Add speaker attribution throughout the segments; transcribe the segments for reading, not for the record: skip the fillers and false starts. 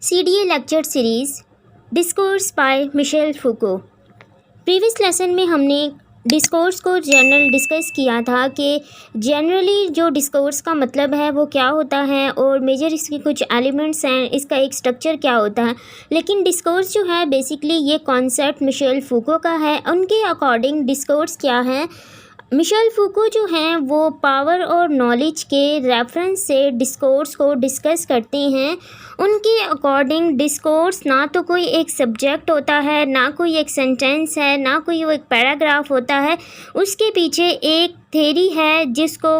Speaker 1: CDA lecture series discourse by Michel Foucault. Previous lesson में हमने discourse को general discuss किया था कि जनरली जो डिस्कोर्स का मतलब है वो क्या होता है और मेजर इसके कुछ एलिमेंट्स हैं, इसका एक स्ट्रक्चर क्या होता है। लेकिन डिस्कोर्स जो है बेसिकली ये कॉन्सेप्ट मिशेल फूको का है। उनके अकॉर्डिंग डिस्कोर्स क्या है, मिशेल फूको जो हैं वो पावर और नॉलेज के रेफरेंस से डिस्कोर्स को डिस्कस करते हैं। उनके अकॉर्डिंग डिस्कोर्स ना तो कोई एक सब्जेक्ट होता है, ना कोई एक सेंटेंस है, ना कोई वो एक पैराग्राफ होता है। उसके पीछे एक थेरी है जिसको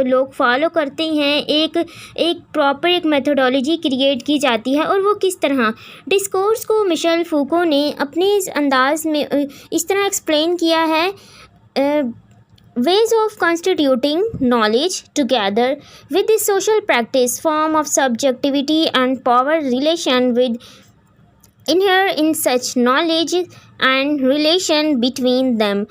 Speaker 1: लोग फॉलो करते हैं। एक प्रॉपर एक मेथोडोलॉजी क्रिएट की जाती है। और वो किस तरह डिस्कोर्स को मिशेल फूको ने अपने इस अंदाज में इस तरह एक्सप्लेन किया है। Ways of constituting knowledge together with the social practice form of subjectivity and power relation with inherent in such knowledge and relation between them।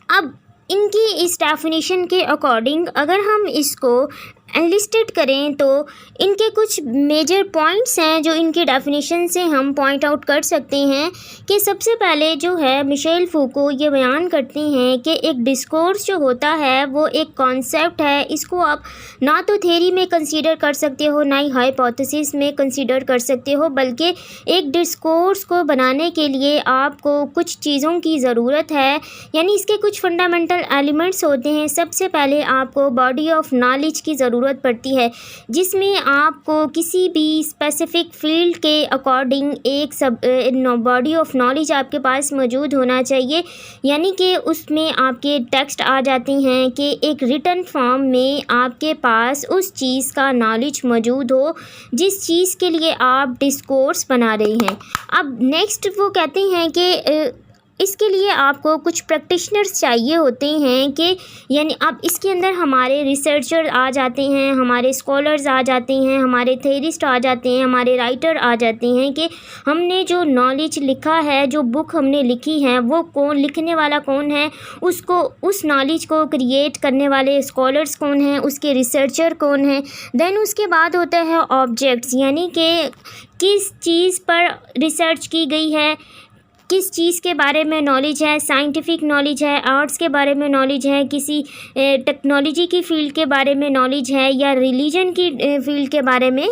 Speaker 1: अब इनकी इस डेफिनेशन के अकॉर्डिंग अगर हम इसको एनलिस्टेड करें तो इनके कुछ मेजर पॉइंट्स हैं जो इनकी डेफिनेशन से हम पॉइंट आउट कर सकते हैं कि सबसे पहले जो है मिशेल फूको ये बयान करते हैं कि एक डिस्कोर्स जो होता है वो एक कॉन्सेप्ट है। इसको आप ना तो थ्योरी में कंसीडर कर सकते हो, ना ही हाइपोथेसिस में कंसीडर कर सकते हो, बल्कि एक डिस्कोर्स को बनाने के लिए आपको कुछ चीज़ों की ज़रूरत है। यानी इसके कुछ फंडामेंटल एलिमेंट्स होते हैं। सबसे पहले आपको बॉडी ऑफ नॉलेज की ज़रूरत पड़ती है, जिसमें आपको किसी भी स्पेसिफिक फील्ड के अकॉर्डिंग एक बॉडी ऑफ नॉलेज आपके पास मौजूद होना चाहिए। यानी कि उसमें आपके टेक्स्ट आ जाते हैं कि एक रिटन फॉर्म में आपके पास उस चीज़ का नॉलेज मौजूद हो जिस चीज़ के लिए आप डिस्कोर्स बना रहे हैं। अब नेक्स्ट वो कहते हैं कि इसके लिए आपको कुछ प्रैक्टिशनर्स चाहिए होते हैं कि यानी अब इसके अंदर हमारे रिसर्चर आ जाते हैं, हमारे स्कॉलर्स आ जाते हैं, हमारे थेरिस्ट आ जाते हैं, हमारे राइटर आ जाते हैं कि हमने जो नॉलेज लिखा है, जो बुक हमने लिखी है, वो कौन लिखने वाला कौन है, उसको उस नॉलेज को क्रिएट करने वाले स्कॉलर्स कौन हैं, उसके रिसर्चर कौन हैं। देन उसके बाद होता है ऑब्जेक्ट्स, यानी कि किस चीज़ पर रिसर्च की गई है, किस चीज़ के बारे में नॉलेज है, साइंटिफिक नॉलेज है, आर्ट्स के बारे में नॉलेज है, किसी टेक्नोलॉजी की फ़ील्ड के बारे में नॉलेज है, या रिलीजन की फ़ील्ड के बारे में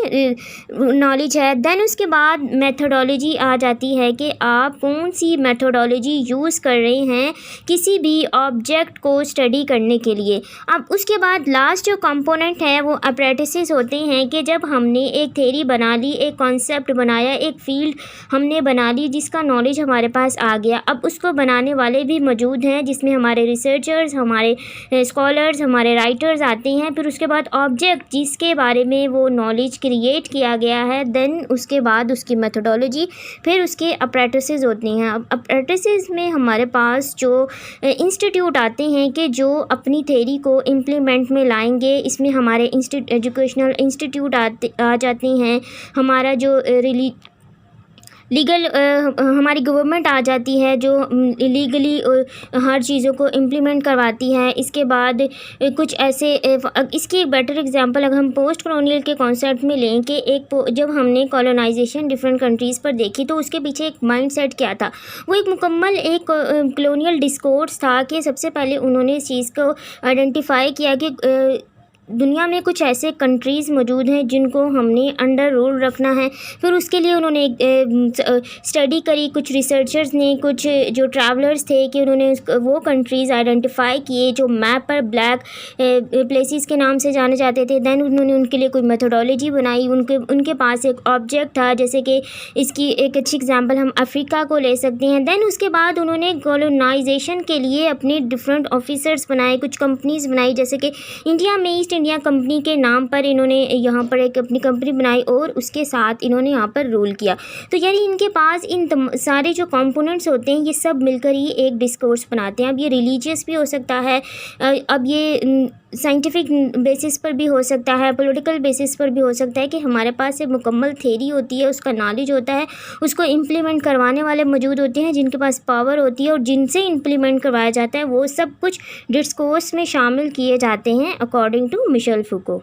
Speaker 1: नॉलेज है। देन उसके बाद मेथोडोलॉजी आ जाती है कि आप कौन सी मेथोडोलॉजी यूज़ कर रहे हैं किसी भी ऑब्जेक्ट को स्टडी करने के लिए। अब उसके बाद लास्ट जो कंपोनेंट है वो अप्रेंटिसेस होते हैं कि जब हमने एक थ्योरी बना ली, एक कॉन्सेप्ट बनाया, एक फील्ड हमने बना ली जिसका नॉलेज हमारे पास आ गया, अब उसको बनाने वाले भी मौजूद हैं जिसमें हमारे रिसर्चर्स, हमारे स्कॉलर्स, हमारे राइटर्स आते हैं। फिर उसके बाद ऑब्जेक्ट जिसके बारे में वो नॉलेज क्रिएट किया गया है, देन उसके बाद उसकी मेथोडोलॉजी, फिर उसके अप्रेंटिसेस होते हैं। अब अप्रेंटिसेस में हमारे पास जो इंस्टीट्यूट आते हैं कि जो अपनी थ्योरी को इम्प्लीमेंट में लाएंगे। इसमें हमारे एजुकेशनल इंस्टीट्यूट आ जाते हैं, हमारा जो लीगल हमारी गवर्नमेंट आ जाती है जो लीगली हर चीज़ों को इम्प्लीमेंट करवाती है। इसके बाद कुछ ऐसे इसकी एक बेटर एग्जांपल अगर हम पोस्ट कॉलोनियल के कॉन्सेप्ट में लें कि जब हमने कॉलोनाइजेशन डिफरेंट कंट्रीज़ पर देखी तो उसके पीछे एक माइंडसेट क्या था, वो एक मुकम्मल एक कॉलोनियल डिस्कोर्स था कि सबसे पहले उन्होंने इस चीज़ को आइडेंटिफाई किया कि दुनिया में कुछ ऐसे कंट्रीज़ मौजूद हैं जिनको हमने अंडर रूल रखना है। फिर उसके लिए उन्होंने एक स्टडी करी, कुछ रिसर्चर्स ने, कुछ जो ट्रैवलर्स थे कि उन्होंने वो कंट्रीज़ आइडेंटिफाई किए जो मैप पर ब्लैक प्लेसेस के नाम से जाने जाते थे। दैन उन्होंने उनके लिए कोई मेथोडोलॉजी बनाई। उनके पास एक ऑब्जेक्ट था, जैसे कि इसकी एक अच्छी एग्जांपल हम अफ्रीका को ले सकते हैं। दैन उसके बाद उन्होंने कॉलोनाइजेशन के लिए अपने डिफरेंट ऑफिसर्स बनाए, कुछ कंपनीज़ बनाई, जैसे कि इंडिया में ईस्ट इंडिया कंपनी के नाम पर इन्होंने यहाँ पर एक अपनी कंपनी बनाई और उसके साथ इन्होंने यहाँ पर रूल किया। तो यानी इनके पास इन सारे जो कंपोनेंट्स होते हैं ये सब मिलकर ही एक डिस्कोर्स बनाते हैं। अब ये रिलीजियस भी हो सकता है, अब ये साइंटिफिक बेसिस पर भी हो सकता है, पॉलिटिकल बेसिस पर भी हो सकता है कि हमारे पास एक मुकम्मल थ्योरी होती है, उसका नॉलेज होता है, उसको इम्प्लीमेंट करवाने वाले मौजूद होते हैं जिनके पास पावर होती है और जिनसे इम्प्लीमेंट करवाया जाता है। वो सब कुछ डिस्कोर्स में शामिल किए जाते हैं अकॉर्डिंग टू मिशेल फूको।